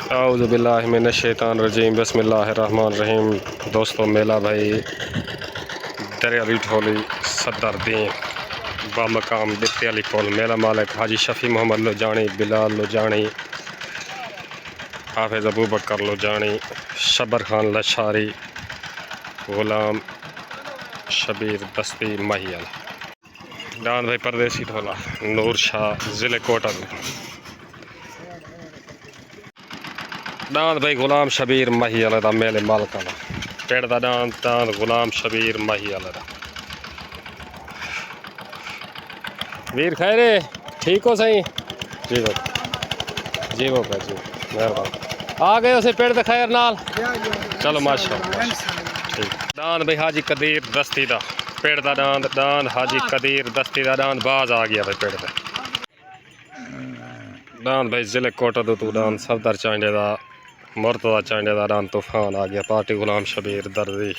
औज़ु बिल्लाहि मिनश शैतानिर रजीम बिस्मिल्लाहिर्रहमानिर्रहीम। दोस्तों, मेला भाई दरियावी ढोली सदरदीन बामकाम बित्ती अली पुल। मेला मालिक हाजी शफ़ी मोहम्मद लुजानी, बिलाल लुजानी, हाफिज़ अबू बकर लुजानी, शबर खान लशारी, गुलाम शबीर दस्ती महियल। दान भाई परदेसी ढोला नूर शाह ज़िले कोटा। दान भाई गुलाम शबीर महियल दा मेले मालका दा पेड़ दा दान दान गुलाम शबीर महियल दा। वीर खैरे ठीक हो सही जी वो जी वो जी मेहरबानी आ गए उसे पेड़ दे खैर नाल चलो माशाअल्लाह ठीक। दान भाई हाजी कदीर दस्ती दा पेड़ दा दान दान हाजी कदीर दस्ती दा दान बाज आ गया भाई पेड़ दे दान भाई ज़िले कोटा दो तू दान सफदर चांडे दा मुर्तदा चांडे दा दान तूफान आ गया। पार्टी गुलाम शबीर दर्जी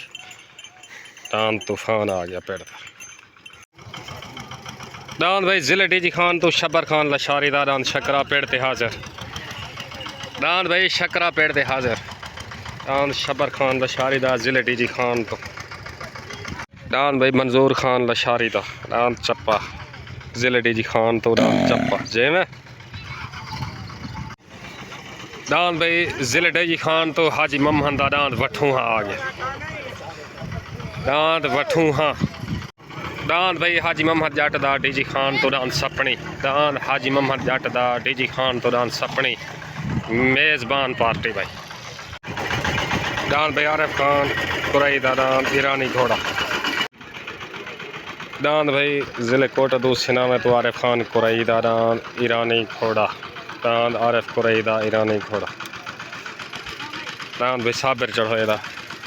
दान तूफान आ गया पेड़ दा। दान भाई ज़िले डीजी खान तो शबर खान लशारी दा दान शकरा पेड़ ते हाजिर। दान भाई शकरा पेड़ ते हाजिर दान शबर खान लशारी दा ज़िले डीजी खान तो दान भाई मंजूर खान लशारी दा दान चप्पा ज़िले डीजी खान तो दान चप्पा जे में दान भाई ज़िले डीजी खान तो हाजी ममहन दा दान वठूहा आ गया दान वठूहा। दान भाई हाजी मोहम्मद जट दा डीजी खान तो दान सपनी दान हाजी मोहम्मद जट दा डीजी खान तो दान सपनी मेज़बान पार्टी भाई। दान भाई आरिफ खान कुरई दा दान ईरानी घोड़ा। दान भाई ज़िले कोटा दो सिना में तो आरिफ खान कुरई दा दान ईरानी घोड़ा दान आरिफ कुरई दा ईरानी घोड़ा। दान भाई साबिर चढ़ोए दा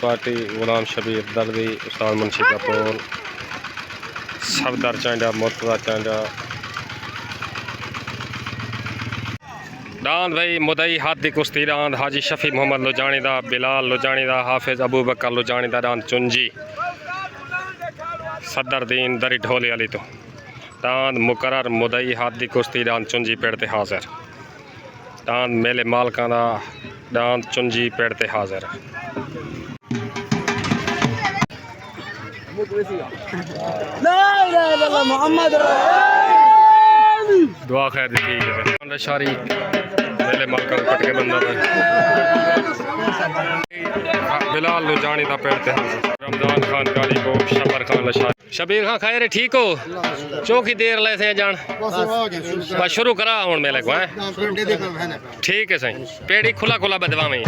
पार्टी गुलाम शबीर दर्दी उस्ताद मुंशी कपूर सफदर चांडा मुर्तदा चांडा। दान भाई मुदई हाथी कुश्ती दान हाजी शफ़ी मोहम्मद लुजानी दा बिलाल लुजानी दा हाफिज़ अबू बकर लुजानी दा दान चुंजी सदरदीन दरी ढोली अली तो दान मुकर्रर मुदई हाथी कुश्ती दान चुंजी पेड़ ते हाजिर दान मेले मालका दा दान चुंजी पेड़ ते हाजिर। दुआ खैर दी ठीक है शारी मेले मालका कट के बंदा बिलाल लुजानी दा पेड़ ते हाजिर। रमजान खान कारी को शबर खान लशारी शबीर खान खैर ठीक हो चौकी देर ले से जान बस शुरू करा हूँ मेले को है ठीक है सही पेड़ी खुला खुला बदवा में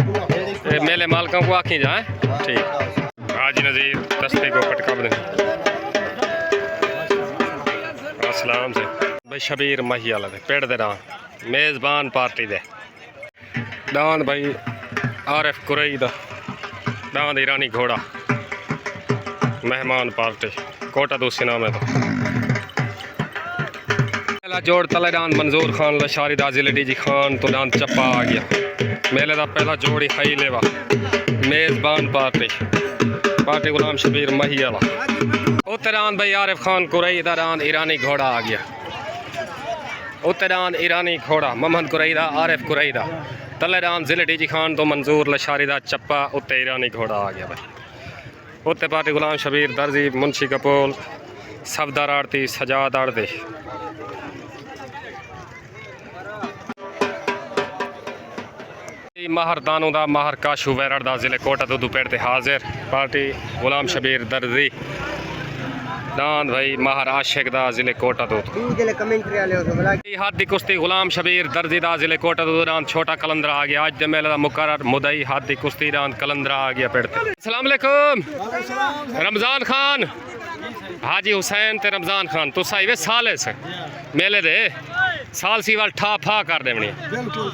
मेले मालका को आखी जाए ठीक। हाजी नज़ीर दस्ते को पटका बदे असलाम से भाई शबीर महियाल पेड़ दे दान मेज़बान पार्टी दे दान भाई आरिफ कुरई दा दान ईरानी घोड़ा मेहमान पार्टी कोटा दो सिना में तो पहला जोड़ तले दान मंजूर खान लशारी दा ज़िले डीजी खान तो दान चप्पा आ गया मेले दा पहला जोड़ी खाई लेवा मेज़बान पार्टी पार्टी गुलाम शबीर महियाला। उत्तरान भाई आरिफ खान कुरई दा दान ईरानी घोड़ा आ गया उत्तरान ईरानी घोड़ा मोहम्मद कुरई दा आरिफ कुरई दा तले दान ज़िले डीजी खान तो मंजूर लशारी दा चप्पा उत्ते ईरानी घोड़ा आ गया भाई। उत्ते पार्टी गुलाम शबीर दर्जी मुंशी कपूर सफदर आड़ती सजाद आड़ती। माहर दानू दा माहर काशू वैरड़ दा ज़िले कोटा दूधू पेड़ ते हाजिर पार्टी गुलाम शबीर दर्जी दान भाई माहर आशिक दा ज़िले कोटा दूध हाथी कुश्ती गुलाम शबीर दर्जी दा ज़िले कोटा दूध दान छोटा कलंदरा आ गया आज दे मेले दा मुकर्रर मुदई हाथी कुश्ती दान कलंदरा आ गया पेड़ ते। अस्सलाम वालेकुम रमजान खान हाजी हुसैन ते रमजान खान तुसा इवे साले से मेले दे साल सी वाल ठा फा कर देवनी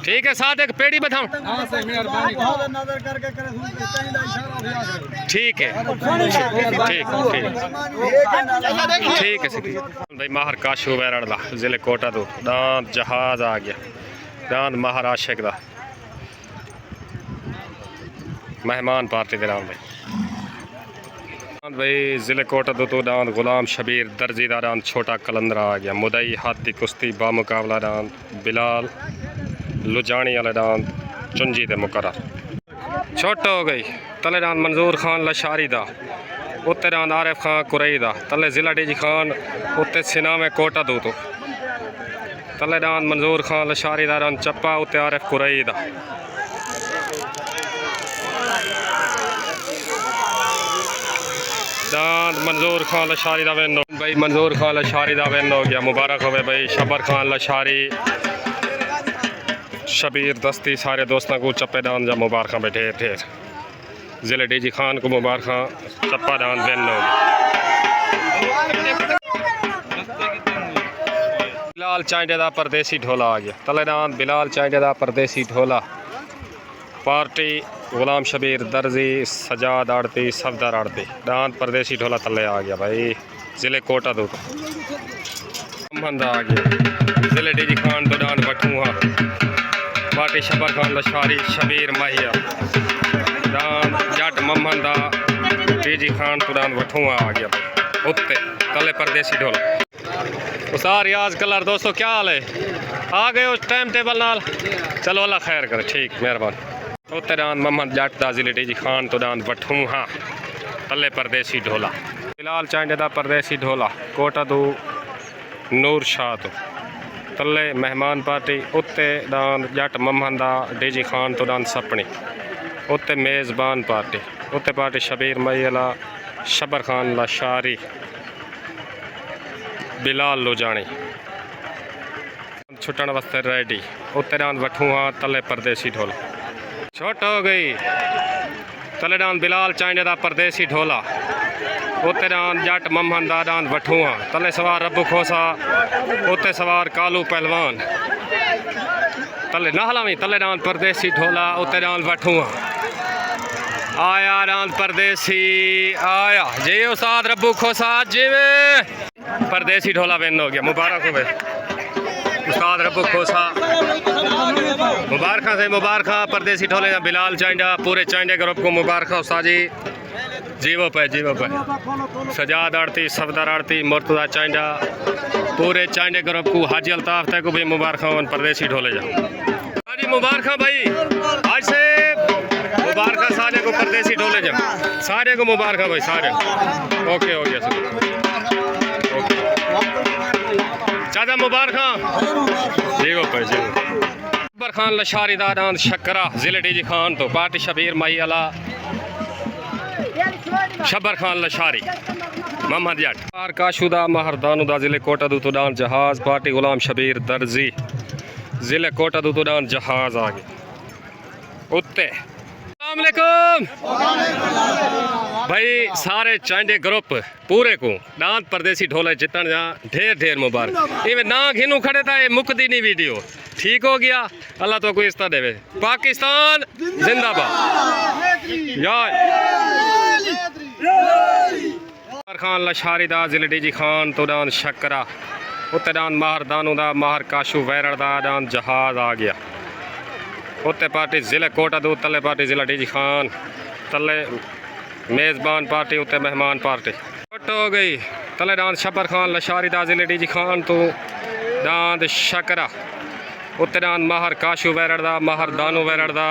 ठीक है साथ एक पेड़ी बताऊं ठीक है ठीक ठीक है भाई माहर काशू वैरड़ दा ज़िले कोटा दो दांत जहाज आ गया दांत माहर आशिक दा मेहमान पार्टी दे नाम भाई ज़िले कोटा दो तो दांत गुलाम शबीर दर्जी दा दांत छोटा कलंदरा आ गया मुदई हाथी कुश्ती बामुकाबला दांत बिलाल लुजानी वाला दांत चुंजी दे मुकर्रर छोट हो गई तले रान मंजूर खान लशारी दा उत्ते रान आरिफ खान कुरई दा तले जिला डीजी खान उत्ते सिना में कोटा दो तो तले रान मंजूर खान लशारी दा रान चप्पा उत्ते आरिफ कुरई दा दान मंजूर खान लशारी दा विन भाई मंजूर खान लशारी दा विन हो गया मुबारक होवे भाई शबर खान लशारी शबीर दस्ती सारे दोस्तों को चप्पे दान जा मुबारक बैठे ढेर जिले डीजी खान को मुबारक चप्पा दान विन हो गया बिलाल चांडे दा परदेसी ढोला आ गया तले दान बिलाल चांडे दा परदेसी ढोला पार्टी गुलाम शबीर दर्जी सजाद आड़ती सफदर आड़ती दान परदेसी ढोला तले आ गया भाई जिले कोटा दो मोहम्मद आ गया जिले डीजी खान तो दान बठूहा पार्टी शबर खान लशारी शबीर माहिया दान जट मोहम्मद डीजी खान तो दान बठूहा आ गया भाई उत्ते तले परदेसी ढोला उसार रियाज कलर दोस्तों क्या हाल है आ गए उस टाइम टेबल नाल चलो अल्लाह खैर करे ठीक मेहरबानी उत्ते दान मोहम्मद जट दा जिले डीजी खान तो दान बठूहा तले परदेसी ढोला बिलाल चांडे दा परदेसी ढोला कोटा दो नूर शाह तो तले मेहमान पार्टी उत्ते दान जट मोहम्मद डीजी खान तो दान सपनी उत्ते मेज़बान पार्टी उत्ते पार्टी शबीर मैला शबर खान लशारी बिलाल लुजानी छुटन वास्ते रेडी उत्ते दान बठूहा तले परदेसी ढोला छोट हो गई तले दान बिलाल चांडे दा परदेसी ढोला उत्ते दान जट मोहम्मद दान बठूहा तले सवार रब्बू खोसा उत्ते सवार कालू पहलवान तले नहलावी तले दान परदेसी ढोला उत्ते दान बठूहा आया दान परदेसी आया जी उस्ताद रब्बू खोसा जिवे परदेसी ढोला विन हो गया मुबारक हो उस्ताद रब्बू खोसा मुबारक से मुबारक परदेसी ढोले बिलाल चांडा पूरे चांडे ग्रुप को मुबारक उस्ताद जी जीवो पे सजाद आड़ती सफदर आड़ती मुर्तजा चांडा पूरे चांडे ग्रुप को हाजी अल्ताफ तक को भी मुबारक परदेसी ढोले जा जी मुबारक भाई आज से मुबारक सारे को परदेसी ढोले जा सारे को मुबारक भाई सारे ओके हो गया चाचा मुबारक जीवो पे शबर खान लशारी दान शकरा जिले डीजी खान तो पार्टी शबीर माही अला शबर खान लशारी मोहम्मद जट काशुदा महरदानुदा जिले कोटा दुतुदान जहाज पार्टी गुलाम शबीर दर्जी जिले कोटा दुतुदान जहाज आ गए उत्ते अस्सलामुअलैकुम भाई सारे चांडे ग्रुप पूरे को दांत परदेसी ढोले जितन जा ढेर ढेर मुबारक इवे ना घिनू खड़े था ये मुकदी नहीं वीडियो ठीक हो गया अल्लाह तो कोई इस्ता देवे पाकिस्तान जिंदाबाद यार खान लशारी दा जिले डीजी खान तो दान शकरा उत्ते दान माहर दानू दा माहर काशू वैरड़ दा दान जहाज आ गया उत्ते पार्टी जिले कोटा दो तले पार्टी जिला डीजी खान तले मेज़बान पार्टी उत्ते मेहमान पार्टी छोट हो गई तले दान शबर खान लशारी दा जिले डीजी खान तो दान शकरा उत्ते दान माहर काशू वैरड़ दा माहर दानू वैरड़ दा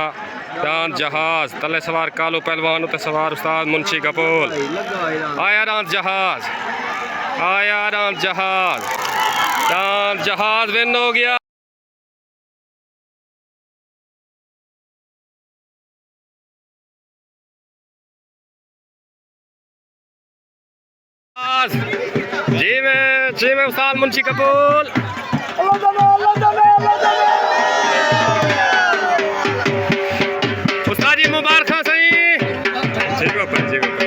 दान जहाज तले सवार कालू पहलवान उत्ते सवार उस्ताद मुंशी कपूर आया दान जहाज विन हो गया जी में उस्ताद मुंशी कपूर उस्ताद जी मुबारक सही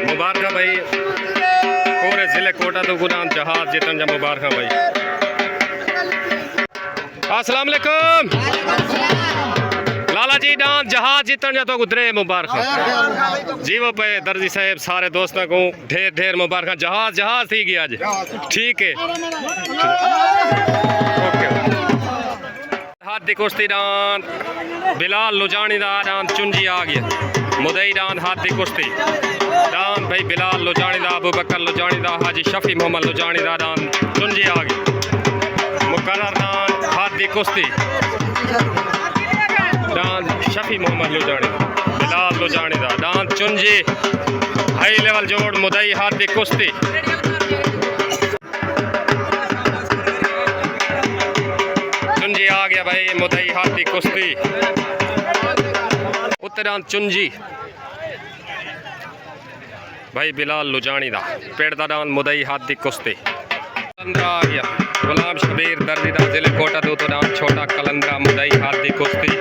मुबारक भाई पूरे जिले कोटा तो गुदान जहाज जितन जा मुबारक भाई अस्सलाम वालेकुम लाला जी डांस जहाज जितन जा तो गुजरे मुबारक जीवो पे दर्जी साहब सारे दोस्तों को ढेर ढेर मुबारक जहाज थी गया आज ठीक है ओके हाथ दी कुश्ती डांस बिलाल लुजानी दा डांस चुंजी आ गया मुदई डांस हाथ दी कुश्ती डांस भाई बिलाल लुजानी दा अबू बकर लुजानी दा हाजी शफी मोहम्मद लुजानी दा डांस चुंजी आ गया मुकर्रर डांस हाथ दी कुश्ती डांस शफी मोहम्मद लुजानी बिलाल लुजानी दा डांस चुंजी हाई लेवल जोड़ मुदई हाथ दी कुश्ती चुंजी आ गया भाई मुदई हाथ दी कुश्ती उत्ते डांस चुंजी भाई बिलाल लुजानी दा पेड़ दा डांस मुदई हाथ दी कुश्ती कलंदरा आ गया गुलाम शबीर दर्जी दा जिले कोटा दो तो डांस छोटा कलंदरा मुदई हाथ दी कुश्ती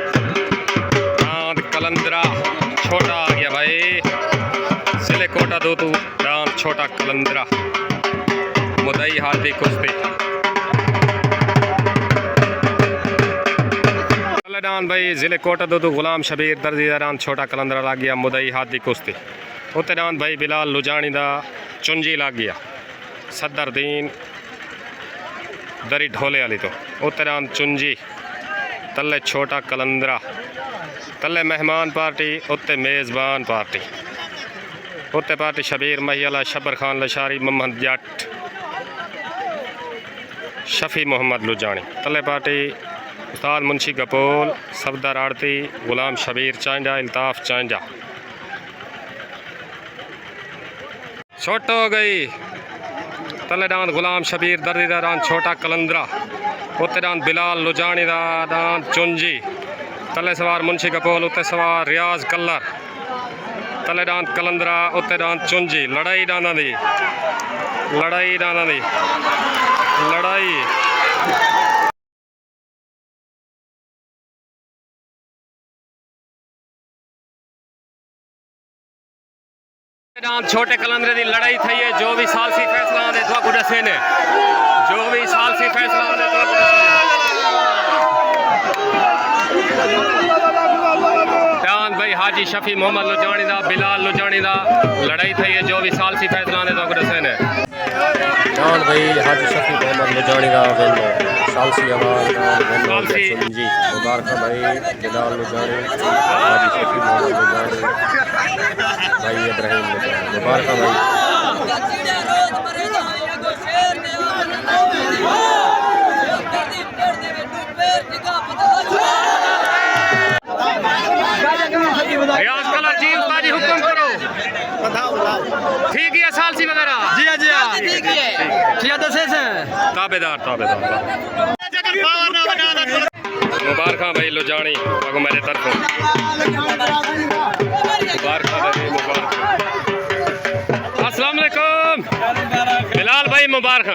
डांस कलंदरा छोटा आ गया भाई जिले कोटा दो तो डांस छोटा कलंदरा मुदई हाथ दी कुश्ती डांस भाई जिले कोटा दो तो गुलाम शबीर दर्जी दा डांस छोटा कलंदरा लग गया मुदई हाथ दी कुश्ती उत्ते डांस भाई बिलाल लुजानी दा चुंजी लग गया सदरदीन दरी ढोले वाली तो उत्ते डांस चुंजी तले छोटा कलंदरा तले मेहमान पार्टी उत्ते मेज़बान पार्टी उत्ते पार्टी शबीर महिला शबर खान लशारी मोहम्मद जट शफी मोहम्मद लुजानी तले पार्टी उस्ताद मुंशी गपोल सफदर आड़ती गुलाम शबीर चांजा इल्ताफ चांजा छोट हो गई तले डांस गुलाम शबीर दर्दी दा डांस छोटा कलंदरा उत्ते डांस बिलाल लुजानी दा डांस चुंजी तले सवार मुंशी कपोल उत्ते सवार रियाज कलर तले डांस कलंदरा उत्ते डांस चुंजी लड़ाई डांदा दी लड़ाई डांस छोटे कलंदरे की लड़ाई थी है जो भी सालसी फैसला आने तो दसे ने जो भी सालसी फैसला आने डांस भाई हाजी शफी मोहम्मद लुजानी दा बिलाल लुजानी दा लड़ाई थी है जो भी सालसी फैसला आने तो दसे ने डांस भाई हाजी शफी मोहम्मद लुजानी दा सालसी आवाज जी मुबारक भाई बिलाल लुजानी हाजी शफी मोहम्मद लुजानी भाई इब्राहिम मुबारक भाई रियाज कलर जी उस्ताद जी हुक्म करो ठीक है सालसी वगैरह जी हाँ ठीक है दसे से ताबेदार मुबारक भाई लुजानी मेरे तरफों अस्सलाम वालेकुम बिलाल भाई मुबारक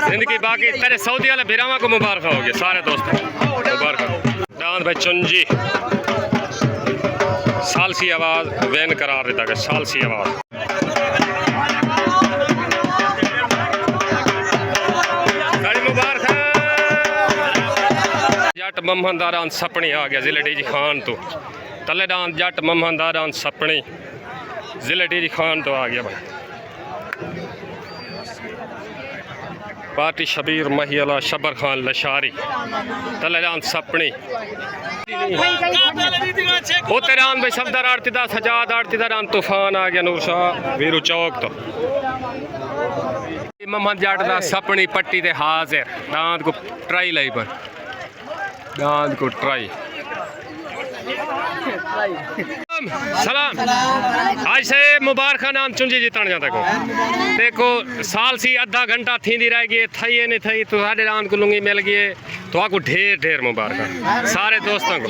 जिंदगी बाकी तेरे सऊदी वाले बिरामा को मुबारक हो गया सारे दोस्तों मुबारक डांस भाई चुंजी सालसी आवाज वैन करार देता है सालसी आवाज मुबारक जट मोहम्मदारान सपनी आ गया जिले डी खान तो तले डांस जट मोहम्मदारान सपनी जिले डी खान तो आ गया भाई पार्टी शबीर महिला शबर खान लशारी तले डांस सपनी वो तेरान भाई सफदर आड़ती दा सजाद आड़ती दा डांस तूफान आ गया नूर शाह वीरू चौक तो मोहम्मद जट दा सपनी पट्टी ते हाजिर डांस को ट्राई लाई पर डांस को ट्राई सलाम आज से मुबारक नाम चुंजी जीतन जाता को देखो साल सी आधा घंटा थी रह गई थी नहीं थी तो साढ़े रात को लुंगी मिल गई तो आपको ढेर ढेर मुबारक सारे दोस्तों को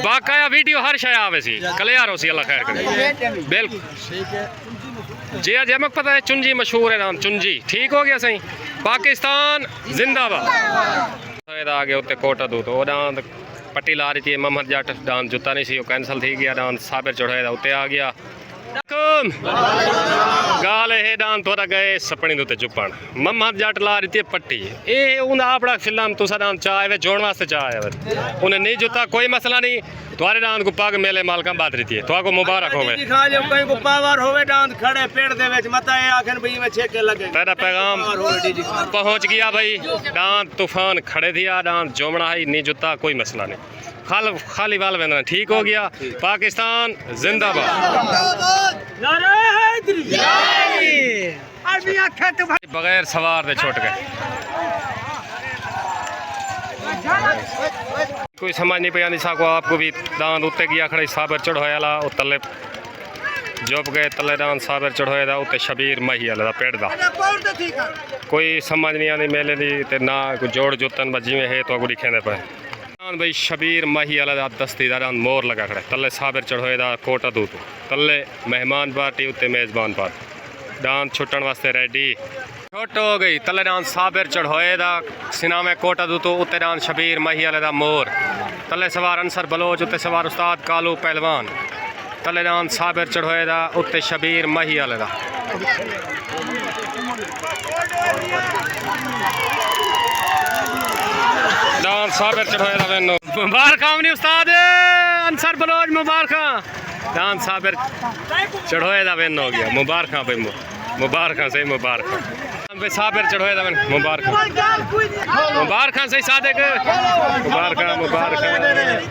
बाकाया वीडियो हर शय आवे सी क्लियर हो सी अल्लाह खैर करे बिल्कुल जी आज मक पता है चुंजी मशहूर है नाम चुंजी ठीक हो गया सही पाकिस्तान जिंदाबाद आ गया उत्ते कोटा दो तो डांस पट्टी ला रही थी मोहम्मद जट डांस जुता नहीं सी वो कैंसल थी गया डांस साबिर चढ़ाया उत्ते आ गया गाल है डांस थोड़ा गए सपनी दे चुपन मोहम्मद जट ला रही थी पट्टी ये उन्हें अपना फिल्म तुसा डांस चाहे जोड़ने वास्ते चाहे उन्हें नहीं जुता कोई मसला नहीं तुम्हारे डांस को पग मेले मालका बात रही है तो मुबारक होवे तेरा पैगाम पहुंच गया भाई डांस तूफान खड़े दिया डांस जोमना है नहीं जुता कोई मसला नहीं खाली वाल बना ठीक हो गया पाकिस्तान जिंदाबाद बगैर सवार दे छोट गए कोई समझ नहीं पे आनी साको आपको भी दांत उत्ते किया खड़े साबर चढ़ोया ला ओ तले जोप गए तले दांत साबर चढ़ोया दा उत्ते शबीर मही वाला दा पेड़ दा कोई समझ नहीं आनी मेले दी ते ना कोई जोड़ जोतन बजी में है तो अगुड़ी खेने पे दांत भाई शबीर मही वाला दा दस्ती दा दांत मोर लगा खड़े तले साबर चढ़ोया दा कोटा दूत तले मेहमान पार्टी उत्ते मेजबान पार्टी दांत छुट्टन वास्ते रेडी छोट हो गई तले डांस साबिर चढ़ोए दा सिना में कोटा दू तो उत्ते डांस शबीर मही वाले दा मोर तले सवार अंसर बलोच उत्ते सवार उस्ताद कालू पहलवान तले डांस साबिर चढ़ोए दा उत्ते शबीर मही वाले दा डांस साबिर चढ़ोए दा वेनो मुबारक आमनी उस्ताद अंसर बलोच मुबारक डांस साबिर चढ़ोए दा वेनो हो गया मुबारक भाई मुबारक सही मुबारक साबिर चढ़ोए दा मुबारक मुबारक सही सादिक मुबारक मुबारक